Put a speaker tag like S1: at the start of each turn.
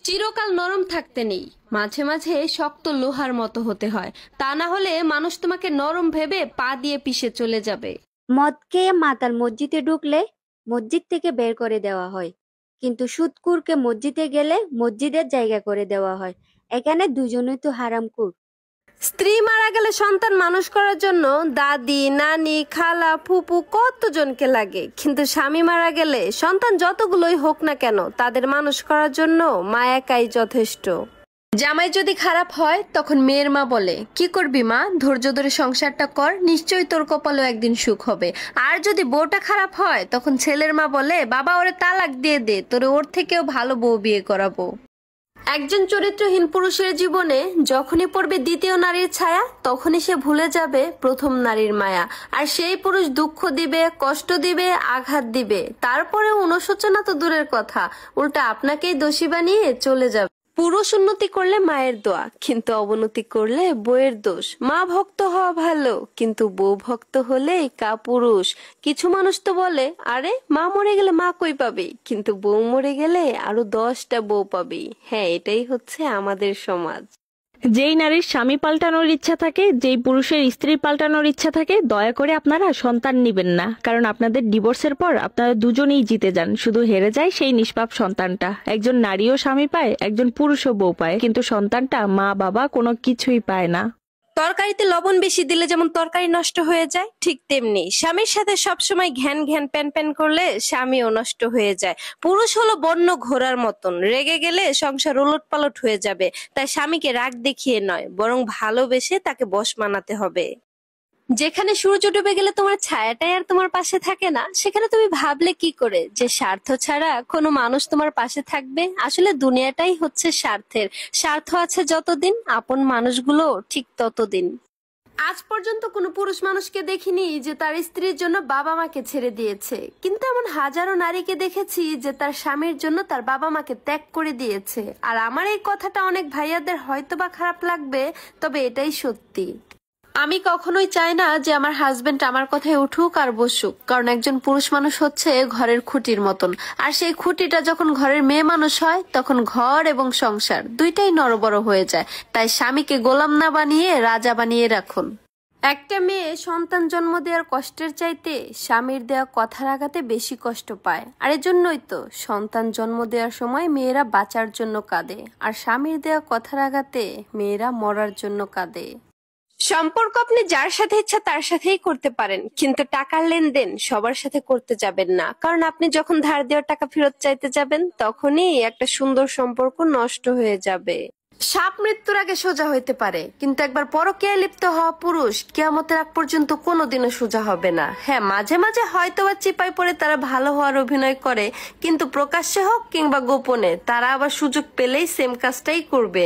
S1: চিরকাল নরম থাকতে নেই, মাঝে মাঝে শক্ত লোহার মতো হতে হয়। তা না হলে মানুষ তোমাকে নরম ভেবে পা দিয়ে পিষে চলে যাবে।
S2: মদ খেয়ে মাতাল মসজিদে ঢুকলে মসজিদ থেকে বের করে দেওয়া হয়, কিন্তু সুদখোরকে মসজিদে গেলে মসজিদের জায়গা করে দেওয়া হয়। এখানে দুজনেই তো হারামখোর।
S1: স্ত্রী মারা গেলে সন্তান মানুষ করার জন্য দাদি, নানি, খালা, ফুপু কতজনকে লাগে, কিন্তু স্বামী মারা গেলে সন্তান যতগুলোই হোক না কেন তাদের মানুষ করার জন্য মা একাই যথেষ্ট। জামাই যদি খারাপ হয় তখন মেয়ের মা বলে, কি করবি মা, ধৈর্য ধরে সংসারটা কর, নিশ্চয়ই তোর কপালেও একদিন সুখ হবে। আর যদি বউটা খারাপ হয় তখন ছেলের মা বলে, বাবা ওরে তালাক দিয়ে দে, তোরে ওর থেকেও ভালো বউ বিয়ে করাবো। একজন চরিত্রহীন পুরুষের জীবনে যখনই পড়বে দ্বিতীয় নারীর ছায়া, তখনই সে ভুলে যাবে প্রথম নারীর মায়া। আর সেই পুরুষ দুঃখ দিবে, কষ্ট দিবে, আঘাত দিবে, তারপরে অনুশোচনা তো দূরের কথা, উল্টা আপনাকেই দোষী বানিয়ে চলে যাবে। পুরুষ উন্নতি করলে মায়ের দোয়া, কিন্তু অবনতি করলে বউয়ের দোষ। মা ভক্ত হওয়া ভালো, কিন্তু বউ ভক্ত হলে কাপুরুষ। কিছু মানুষ তো বলে, আরে মা মরে গেলে মা কই পাবে, কিন্তু বউ মরে গেলে আরো 10টা বউ পাবে। হ্যাঁ, এটাই হচ্ছে আমাদের সমাজ।
S3: যেই নারীর স্বামী পাল্টানোর ইচ্ছা থাকে, যেই পুরুষের স্ত্রী পাল্টানোর ইচ্ছা থাকে, দয়া করে আপনারা সন্তান নিবেন না। কারণ আপনাদের ডিভোর্সের পর আপনারা দুজনেই জিতে যান, শুধু হেরে যায় সেই নিষ্পাপ সন্তানটা। একজন নারীও স্বামী পায়, একজন পুরুষও বউ পায়, কিন্তু সন্তানটা মা বাবা কোনো কিছুই পায় না।
S1: তরকারিতে লবণ বেশি দিলে যেমন তরকারি নষ্ট হয়ে যায়, ঠিক তেমনি স্বামীর সাথে সবসময় ঘ্যান ঘ্যান প্যান প্যান করলে স্বামীও নষ্ট হয়ে যায়। পুরুষ হলো বন্য ঘোড়ার মতন, রেগে গেলে সংসার উলট পালট হয়ে যাবে। তাই স্বামীকে রাগ দেখিয়ে নয়, বরং ভালোবেসে তাকে বশ মানাতে হবে। যেখানে সূর্য ডুবে গেলে তোমার ছায়াটাই আর তোমার পাশে থাকে না, সেখানে তুমি ভাবলে কি করে যে স্বার্থ ছাড়া কোনো মানুষ তোমার পাশে থাকবে? আসলে দুনিয়াটাই হচ্ছে স্বার্থের। স্বার্থ আছে যতদিন, আপন মানুষগুলো ঠিক ততদিন। আজ পর্যন্ত কোনো পুরুষ মানুষকে দেখিনি যে তার স্ত্রীর জন্য বাবা মাকে ছেড়ে দিয়েছে, কিন্তু এমন হাজারো নারীকে দেখেছি যে তার স্বামীর জন্য তার বাবা মাকে ত্যাগ করে দিয়েছে। আর আমার এই কথাটা অনেক ভাইয়াদের হয়তো বা খারাপ লাগবে, তবে এটাই সত্যি। আমি কখনোই চাই না যে আমার হাজবেন্ড আমার কথায় উঠুক আর বসুক, কারণ একজন পুরুষ মানুষ হচ্ছে ঘরের খুঁটির মতন। আর সেই খুঁটিটা যখন ঘরের মেয়ে মানুষ হয়, তখন ঘর এবং সংসার দুইটাই নড়বড় হয়ে যায়। তাই স্বামীকে গোলাম না বানিয়ে রাজা বানিয়ে রাখুন। একটা মেয়ে সন্তান জন্ম দেওয়ার কষ্টের চাইতে স্বামীর দেওয়া কথার আঘাতে বেশি কষ্ট পায়। আর এজন্যই তো সন্তান জন্ম দেওয়ার সময় মেয়েরা বাঁচার জন্য কাঁদে, আর স্বামীর দেওয়া কথার আঘাতে মেয়েরা মরার জন্য কাঁদে। সম্পর্ক আপনি যার সাথে ইচ্ছা তার সাথেই করতে পারেন, কিন্তু টাকার লেনদেন সবার সাথে করতে যাবেন না। কারণ আপনি যখন ধার দেওয়ার টাকা ফেরত চাইতে যাবেন, তখনই একটা সুন্দর সম্পর্ক নষ্ট হয়ে যাবে। সাপ মৃত্যুর আগে সোজা হইতে পারে, কিন্তু একবার পরকীয়ায় লিপ্ত হওয়া পুরুষ কিয়ামতের আগ পর্যন্ত কোনোদিনও সোজা হবে না। হ্যাঁ, মাঝে মাঝে হয়তো বা চিপায় পড়ে তারা ভালো হওয়ার অভিনয় করে, কিন্তু প্রকাশ্যে হোক কিংবা গোপনে তারা আবার সুযোগ পেলেই সেম কাজটাই করবে।